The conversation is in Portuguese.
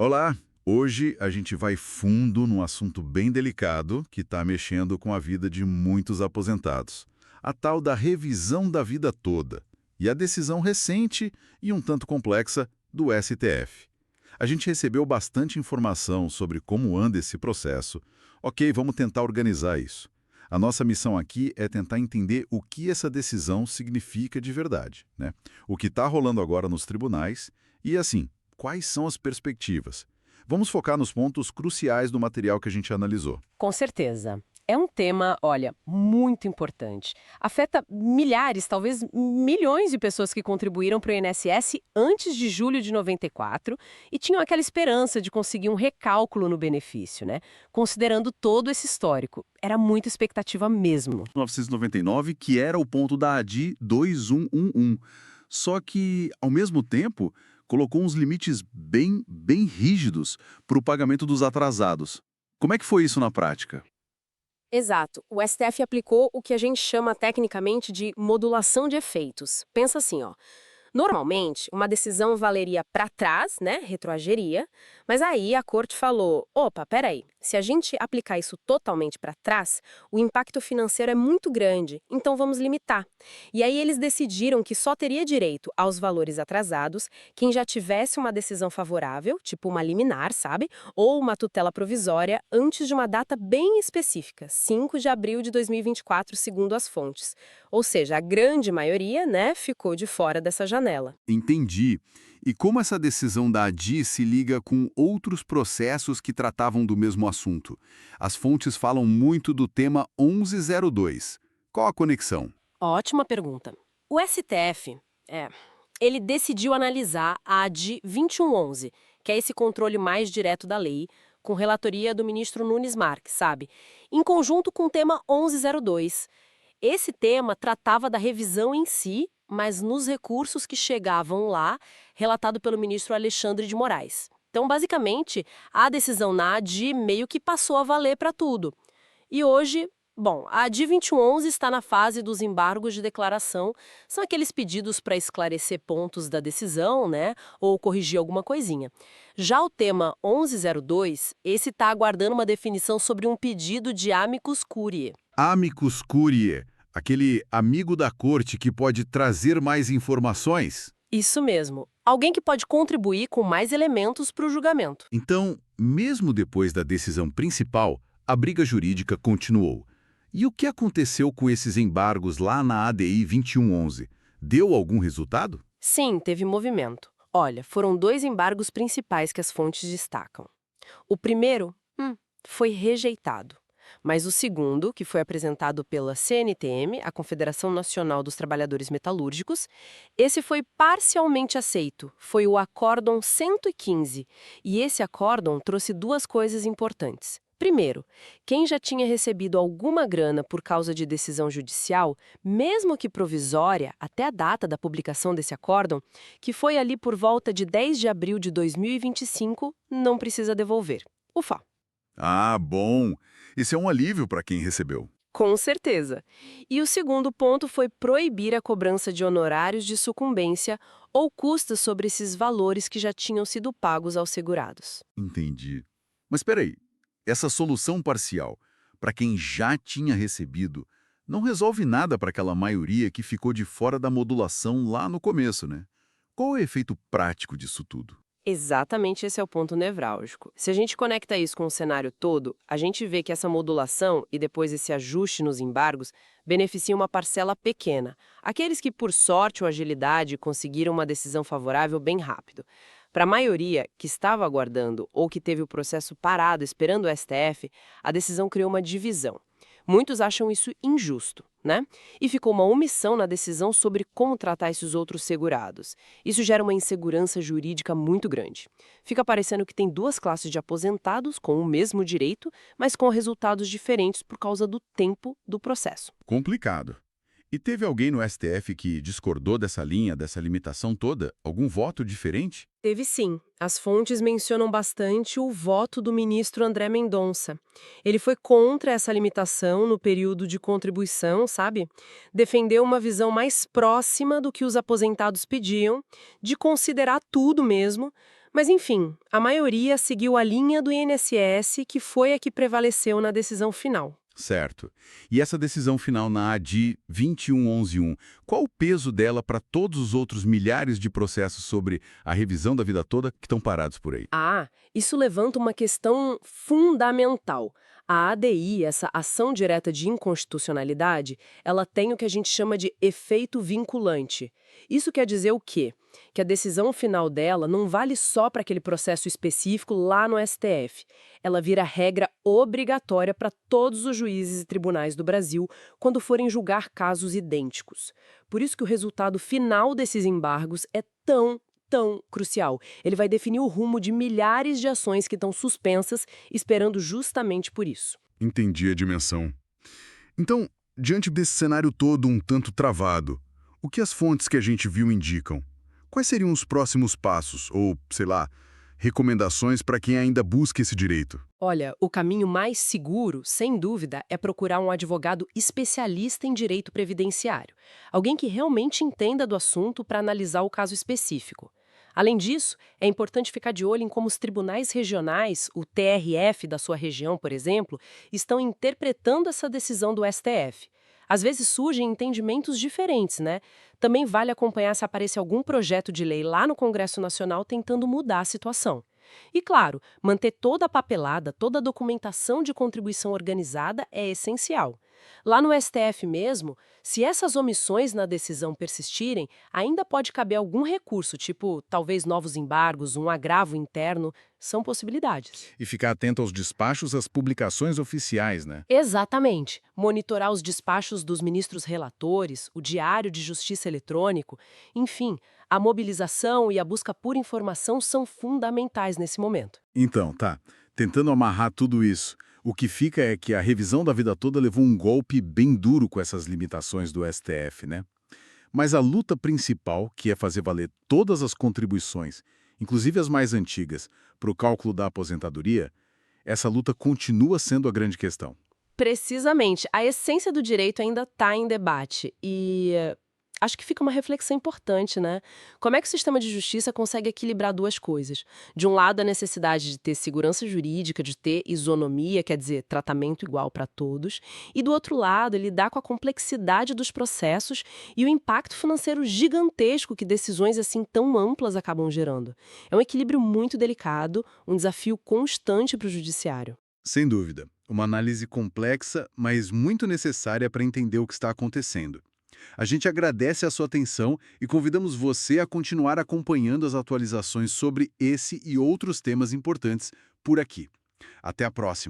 Olá! Hoje a gente vai fundo num assunto bem delicado que está mexendo com a vida de muitos aposentados. A tal da revisão da vida toda e a decisão recente e um tanto complexa do STF. A gente recebeu bastante informação sobre como anda esse processo. Ok, vamos tentar organizar isso. A nossa missão aqui é tentar entender o que essa decisão significa de verdade, né? O que está rolando agora nos tribunais e, assim, quais são as perspectivas. Vamos focar nos pontos cruciais do material que a gente analisou. Com certeza. É um tema, olha, muito importante. Afeta milhares, talvez milhões de pessoas que contribuíram para o INSS antes de julho de 94 e tinham aquela esperança de conseguir um recálculo no benefício, né? Considerando todo esse histórico. Era muita expectativa mesmo. 1999, que era o ponto da ADI 2111. Só que, ao mesmo tempo, colocou uns limites bem rígidos para o pagamento dos atrasados. Como é que foi isso na prática? Exato. O STF aplicou o que a gente chama tecnicamente de modulação de efeitos. Pensa assim, ó. Normalmente, uma decisão valeria para trás, né, retroagiria, mas aí a corte falou, opa, peraí, se a gente aplicar isso totalmente para trás, o impacto financeiro é muito grande, então vamos limitar. E aí eles decidiram que só teria direito aos valores atrasados quem já tivesse uma decisão favorável, tipo uma liminar, sabe? Ou uma tutela provisória antes de uma data bem específica, 5 de abril de 2024, segundo as fontes. Ou seja, a grande maioria, né, ficou de fora dessa janela. Entendi. E como essa decisão da ADI se liga com outros processos que tratavam do mesmo assunto? As fontes falam muito do tema 1102. Qual a conexão? Ótima pergunta. O STF, ele decidiu analisar a ADI 2111, que é esse controle mais direto da lei, com relatoria do ministro Nunes Marques, sabe? Em conjunto com o tema 1102. Esse tema tratava da revisão em si, mas nos recursos que chegavam lá, relatado pelo ministro Alexandre de Moraes. Então, basicamente, a decisão na ADI meio que passou a valer para tudo. E hoje, bom, a ADI 2111 está na fase dos embargos de declaração. São aqueles pedidos para esclarecer pontos da decisão, né, ou corrigir alguma coisinha. Já o tema 1102, esse está aguardando uma definição sobre um pedido de amicus curiae. Amicus curiae, aquele amigo da corte que pode trazer mais informações. Isso mesmo. Alguém que pode contribuir com mais elementos para o julgamento. Então, mesmo depois da decisão principal, a briga jurídica continuou. E o que aconteceu com esses embargos lá na ADI 2111? Deu algum resultado? Sim, teve movimento. Olha, foram 2 embargos principais que as fontes destacam. O primeiro, foi rejeitado. Mas o segundo, que foi apresentado pela CNTM, a Confederação Nacional dos Trabalhadores Metalúrgicos, esse foi parcialmente aceito. Foi o Acórdão 115. E esse acórdão trouxe 2 coisas importantes. Primeiro, quem já tinha recebido alguma grana por causa de decisão judicial, mesmo que provisória, até a data da publicação desse acórdão, que foi ali por volta de 10 de abril de 2025, não precisa devolver. Ufa! Ah, bom. Isso é um alívio para quem recebeu. Com certeza. E o segundo ponto foi proibir a cobrança de honorários de sucumbência ou custas sobre esses valores que já tinham sido pagos aos segurados. Entendi. Mas espera aí, essa solução parcial, para quem já tinha recebido, não resolve nada para aquela maioria que ficou de fora da modulação lá no começo, né? Qual é o efeito prático disso tudo? Exatamente esse é o ponto nevrálgico. Se a gente conecta isso com o cenário todo, a gente vê que essa modulação e depois esse ajuste nos embargos beneficiam uma parcela pequena, aqueles que, por sorte ou agilidade, conseguiram uma decisão favorável bem rápido. Para a maioria que estava aguardando ou que teve o processo parado esperando o STF, a decisão criou uma divisão. Muitos acham isso injusto, né? E ficou uma omissão na decisão sobre como tratar esses outros segurados. Isso gera uma insegurança jurídica muito grande. Fica parecendo que tem 2 classes de aposentados com o mesmo direito, mas com resultados diferentes por causa do tempo do processo. Complicado. E teve alguém no STF que discordou dessa linha, dessa limitação toda? Algum voto diferente? Teve sim. As fontes mencionam bastante o voto do ministro André Mendonça. Ele foi contra essa limitação no período de contribuição, sabe? Defendeu uma visão mais próxima do que os aposentados pediam, de considerar tudo mesmo, Mas enfim, a maioria seguiu a linha do INSS, que foi a que prevaleceu na decisão final. Certo. E essa decisão final na ADI 21111, qual o peso dela para todos os outros milhares de processos sobre a revisão da vida toda que estão parados por aí? Ah, isso levanta uma questão fundamental. A ADI, essa ação direta de inconstitucionalidade, ela tem o que a gente chama de efeito vinculante. Isso quer dizer o quê? Que a decisão final dela não vale só para aquele processo específico lá no STF. Ela vira regra obrigatória para todos os juízes e tribunais do Brasil quando forem julgar casos idênticos. Por isso que o resultado final desses embargos é tão crucial. Ele vai definir o rumo de milhares de ações que estão suspensas, esperando justamente por isso. Entendi a dimensão. Então, diante desse cenário todo um tanto travado, o que as fontes que a gente viu indicam? Quais seriam os próximos passos, ou, sei lá, recomendações para quem ainda busca esse direito? Olha, o caminho mais seguro, sem dúvida, é procurar um advogado especialista em direito previdenciário. Alguém que realmente entenda do assunto para analisar o caso específico. Além disso, é importante ficar de olho em como os tribunais regionais, o TRF da sua região, por exemplo, estão interpretando essa decisão do STF. Às vezes surgem entendimentos diferentes, né? Também vale acompanhar se aparece algum projeto de lei lá no Congresso Nacional tentando mudar a situação. E, claro, manter toda a papelada, toda a documentação de contribuição organizada é essencial. Lá no STF mesmo, se essas omissões na decisão persistirem, ainda pode caber algum recurso, tipo talvez novos embargos, um agravo interno, são possibilidades. E ficar atento aos despachos, às publicações oficiais, né? Exatamente. Monitorar os despachos dos ministros relatores, o Diário de Justiça Eletrônico, enfim, a mobilização e a busca por informação são fundamentais nesse momento. Então, tá. Tentando amarrar tudo isso, o que fica é que a revisão da vida toda levou um golpe bem duro com essas limitações do STF, né? Mas a luta principal, que é fazer valer todas as contribuições, inclusive as mais antigas, para o cálculo da aposentadoria, essa luta continua sendo a grande questão. Precisamente. A essência do direito ainda está em debate e acho que fica uma reflexão importante, né? Como é que o sistema de justiça consegue equilibrar duas coisas? De um lado, a necessidade de ter segurança jurídica, de ter isonomia, quer dizer, tratamento igual para todos, e do outro lado, ele lidar com a complexidade dos processos e o impacto financeiro gigantesco que decisões assim tão amplas acabam gerando. É um equilíbrio muito delicado, um desafio constante para o judiciário. Sem dúvida, uma análise complexa, mas muito necessária para entender o que está acontecendo. A gente agradece a sua atenção e convidamos você a continuar acompanhando as atualizações sobre esse e outros temas importantes por aqui. Até a próxima!